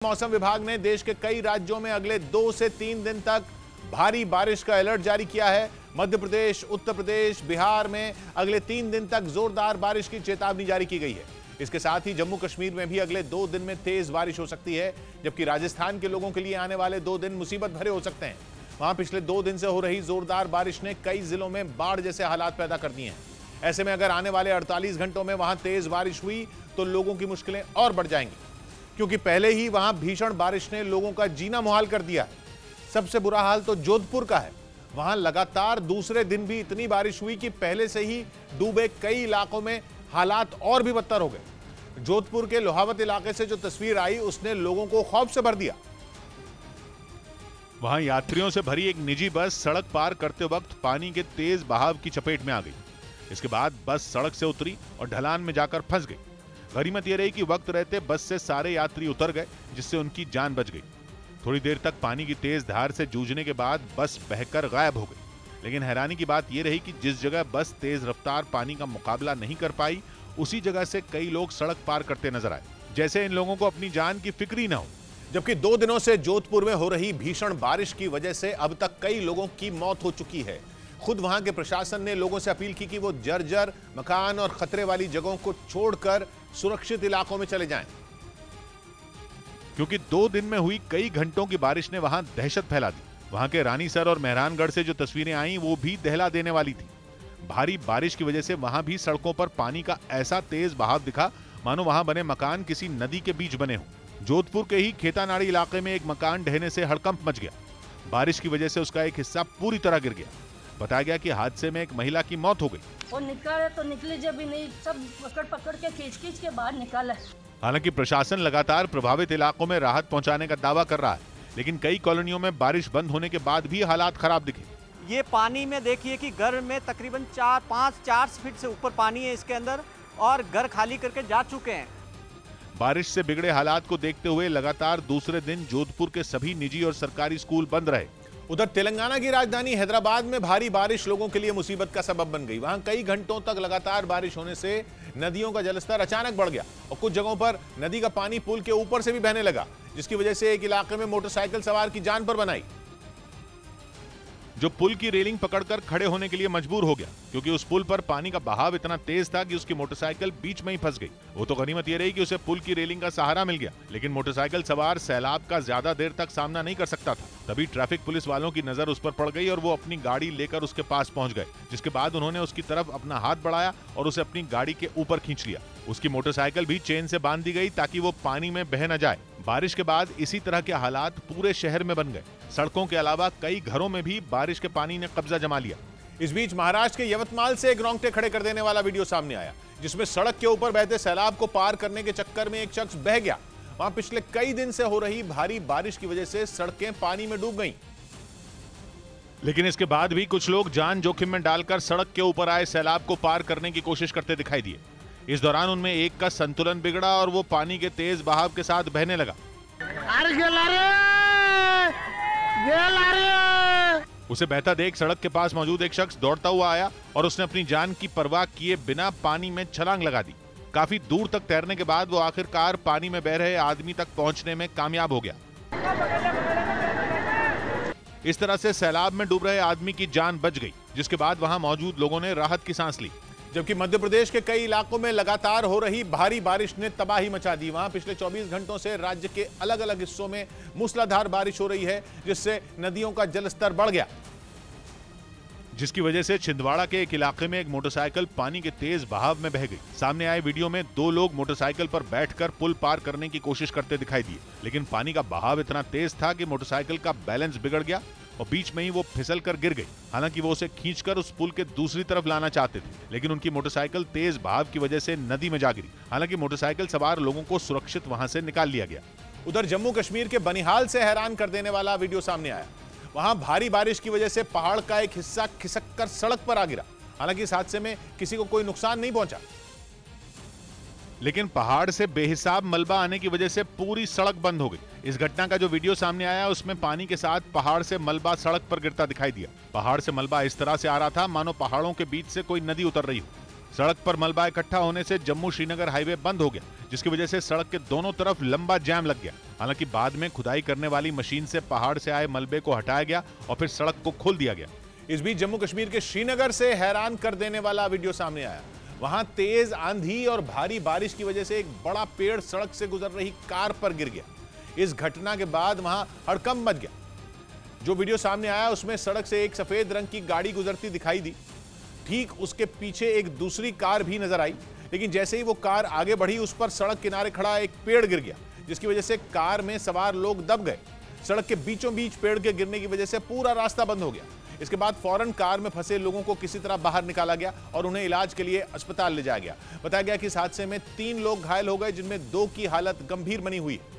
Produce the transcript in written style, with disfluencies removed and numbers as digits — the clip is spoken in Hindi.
मौसम विभाग ने देश के कई राज्यों में अगले 2 से 3 दिन तक भारी बारिश का अलर्ट जारी किया है। मध्य प्रदेश, उत्तर प्रदेश, बिहार में अगले 3 दिन तक जोरदार बारिश की चेतावनी जारी की गई है। इसके साथ ही जम्मू कश्मीर में भी अगले 2 दिन में तेज बारिश हो सकती है, जबकि राजस्थान के लोगों के लिए आने वाले 2 दिन मुसीबत भरे हो सकते हैं। वहां पिछले 2 दिन से हो रही जोरदार बारिश ने कई जिलों में बाढ़ जैसे हालात पैदा कर दिए हैं। ऐसे में अगर आने वाले 48 घंटों में वहां तेज बारिश हुई तो लोगों की मुश्किलें और बढ़ जाएंगी, क्योंकि पहले ही वहां भीषण बारिश ने लोगों का जीना मुहाल कर दिया है। सबसे बुरा हाल तो जोधपुर का है। वहां लगातार दूसरे दिन भी इतनी बारिश हुई कि पहले से ही डूबे कई इलाकों में हालात और भी बदतर हो गए। जोधपुर के लोहावत इलाके से जो तस्वीर आई उसने लोगों को खौफ से भर दिया। वहां यात्रियों से भरी एक निजी बस सड़क पार करते वक्त पानी के तेज बहाव की चपेट में आ गई। इसके बाद बस सड़क से उतरी और ढलान में जाकर फंस गई। गनीमत यह रही कि वक्त रहते बस से सारे यात्री उतर गए, जिससे उनकी जान बच गई। थोड़ी देर तक पानी की तेज धार से जूझने के बाद बस बहकर गायब हो गई। लेकिन हैरानी की बात यह रही कि जिस जगह बस तेज रफ्तार पानी का मुकाबला नहीं कर पाई, उसी जगह से कई लोग सड़क पार करते नजर आए, जैसे इन लोगों को अपनी जान की फिक्र ही न हो। जबकि 2 दिनों से जोधपुर में हो रही भीषण बारिश की वजह से अब तक कई लोगों की मौत हो चुकी है। खुद वहां के प्रशासन ने लोगों से अपील की कि वो जर्जर मकान और खतरे वाली जगहों को छोड़कर सुरक्षित इलाकों में चले जाएं, क्योंकि 2 दिन में हुई कई घंटों की बारिश ने वहां दहशत फैला दी। वहां के रानीसर और मेहरानगढ़ से जो तस्वीरें आई वो भी दहला देने वाली थी। भारी बारिश की वजह से वहां भी सड़कों पर पानी का ऐसा तेज बहाव दिखा मानो वहां बने मकान किसी नदी के बीच बने हों। जोधपुर के ही खेतानाड़ी इलाके में एक मकान ढहने से हड़कंप मच गया। बारिश की वजह से उसका एक हिस्सा पूरी तरह गिर गया। बताया गया कि हादसे में एक महिला की मौत हो गई। और निकाले तो निकले जब भी नहीं, सब पकड़ के खींच के बाहर निकाला। हालांकि प्रशासन लगातार प्रभावित इलाकों में राहत पहुंचाने का दावा कर रहा है, लेकिन कई कॉलोनियों में बारिश बंद होने के बाद भी हालात खराब दिखे। ये पानी में देखिए कि घर में तकरीबन 4 फीट से ऊपर पानी है इसके अंदर, और घर खाली करके जा चुके हैं। बारिश से बिगड़े हालात को देखते हुए लगातार दूसरे दिन जोधपुर के सभी निजी और सरकारी स्कूल बंद रहे। उधर तेलंगाना की राजधानी हैदराबाद में भारी बारिश लोगों के लिए मुसीबत का सबब बन गई। वहां कई घंटों तक लगातार बारिश होने से नदियों का जलस्तर अचानक बढ़ गया और कुछ जगहों पर नदी का पानी पुल के ऊपर से भी बहने लगा, जिसकी वजह से एक इलाके में मोटरसाइकिल सवार की जान पर बनाई, जो पुल की रेलिंग पकड़कर खड़े होने के लिए मजबूर हो गया, क्योंकि उस पुल पर पानी का बहाव इतना तेज था कि उसकी मोटरसाइकिल बीच में ही फंस गई। वो तो गनीमत ये रही कि उसे पुल की रेलिंग का सहारा मिल गया, लेकिन मोटरसाइकिल सवार सैलाब का ज्यादा देर तक सामना नहीं कर सकता था। तभी ट्रैफिक पुलिस वालों की नजर उस पर पड़ गई और वो अपनी गाड़ी लेकर उसके पास पहुंच गए, जिसके बाद उन्होंने उसकी तरफ अपना हाथ बढ़ाया और उसे अपनी गाड़ी के ऊपर खींच लिया। उसकी मोटरसाइकिल भी चेन से बांध दी गई ताकि वो पानी में बह न जाए। बारिश के बाद इसी तरह के हालात पूरे शहर में बन गए। सड़कों के अलावा कई घरों में भी बारिश के पानी ने कब्जा जमा लिया। इस बीच महाराष्ट्र के यवतमाल से एक रोंगटे खड़े कर देने वाला वीडियो सामने आया, जिसमें सड़क के ऊपर बहते सैलाब को पार करने के चक्कर में एक शख्स बह गया। वहां पिछले कई दिन से हो रही भारी बारिश की वजह से सड़कें पानी में डूब गईं। लेकिन इसके बाद भी कुछ लोग जान जोखिम में डालकर सड़क के ऊपर आए सैलाब को पार करने की कोशिश करते दिखाई दिए। इस दौरान उनमें एक का संतुलन बिगड़ा और वो पानी के तेज बहाव के साथ बहने लगा। उसे बहता देख सड़क के पास मौजूद एक शख्स दौड़ता हुआ आया और उसने अपनी जान की परवाह किए बिना पानी में छलांग लगा दी। काफी दूर तक तैरने के बाद वो आखिरकार पानी में बह रहे आदमी तक पहुंचने में कामयाब हो गया। इस तरह से सैलाब में डूब रहे आदमी की जान बच गई, जिसके बाद वहां मौजूद लोगों ने राहत की सांस ली। जबकि मध्य प्रदेश के कई इलाकों में लगातार हो रही भारी बारिश ने तबाही मचा दी। वहां पिछले 24 घंटों से राज्य के अलग अलग हिस्सों में मूसलाधार बारिश हो रही है, जिससे नदियों का जलस्तर बढ़ गया, जिसकी वजह से छिंदवाड़ा के एक इलाके में एक मोटरसाइकिल पानी के तेज बहाव में बह गई। सामने आए वीडियो में 2 लोग मोटरसाइकिल पर बैठकर पुल पार करने की कोशिश करते दिखाई दिए, लेकिन पानी का बहाव इतना तेज था कि मोटरसाइकिल का बैलेंस बिगड़ गया और बीच में ही वो फिसल कर गिर गई। हालांकि वो उसे खींचकर उस पुल के दूसरी तरफ लाना चाहते थे, लेकिन उनकी मोटरसाइकिल तेज बहाव की वजह से नदी में जा गिरी। हालांकि मोटरसाइकिल सवार लोगों को सुरक्षित वहां से निकाल लिया गया। उधर जम्मू कश्मीर के बनिहाल से हैरान कर देने वाला वीडियो सामने आया। वहां भारी बारिश की वजह से पहाड़ का एक हिस्सा खिसक कर सड़क पर आ गिरा। हालांकि इस हादसे में किसी को कोई नुकसान नहीं पहुंचा, लेकिन पहाड़ से बेहिसाब मलबा आने की वजह से पूरी सड़क बंद हो गई। इस घटना का जो वीडियो सामने आया उसमें पानी के साथ पहाड़ से मलबा सड़क पर गिरता दिखाई दिया। पहाड़ से मलबा इस तरह से आ रहा था मानो पहाड़ों के बीच से कोई नदी उतर रही हो। सड़क पर मलबा इकट्ठा होने से जम्मू श्रीनगर हाईवे बंद हो गया, जिसकी वजह से सड़क के दोनों तरफ लंबा जाम लग गया। हालांकि बाद में खुदाई करने वाली मशीन से पहाड़ से आए मलबे को हटाया गया और फिर सड़क को खोल दिया गया। इस बीच जम्मू कश्मीर के श्रीनगर से हैरान कर देने वाला वीडियो सामने आया। वहां तेज आंधी और भारी बारिश की वजह से एक बड़ा पेड़ सड़क से गुजर रही कार पर गिर गया। इस घटना के बाद वहां हड़कंप मच गया। जो वीडियो सामने आया उसमें सड़क से एक सफेद रंग की गाड़ी गुजरती दिखाई दी। ठीक उसके पीछे एक दूसरी कार भी नजर आई, लेकिन जैसे ही वो कार आगे बढ़ी उस पर सड़क किनारे खड़ा एक पेड़ गिर गया, जिसकी वजह से कार में सवार लोग दब गए। सड़क के बीचों बीच पेड़ के गिरने की वजह से पूरा रास्ता बंद हो गया। इसके बाद फौरन कार में फंसे लोगों को किसी तरह बाहर निकाला गया और उन्हें इलाज के लिए अस्पताल ले जाया गया। बताया गया कि इस हादसे में 3 लोग घायल हो गए, जिनमें 2 की हालत गंभीर बनी हुई है।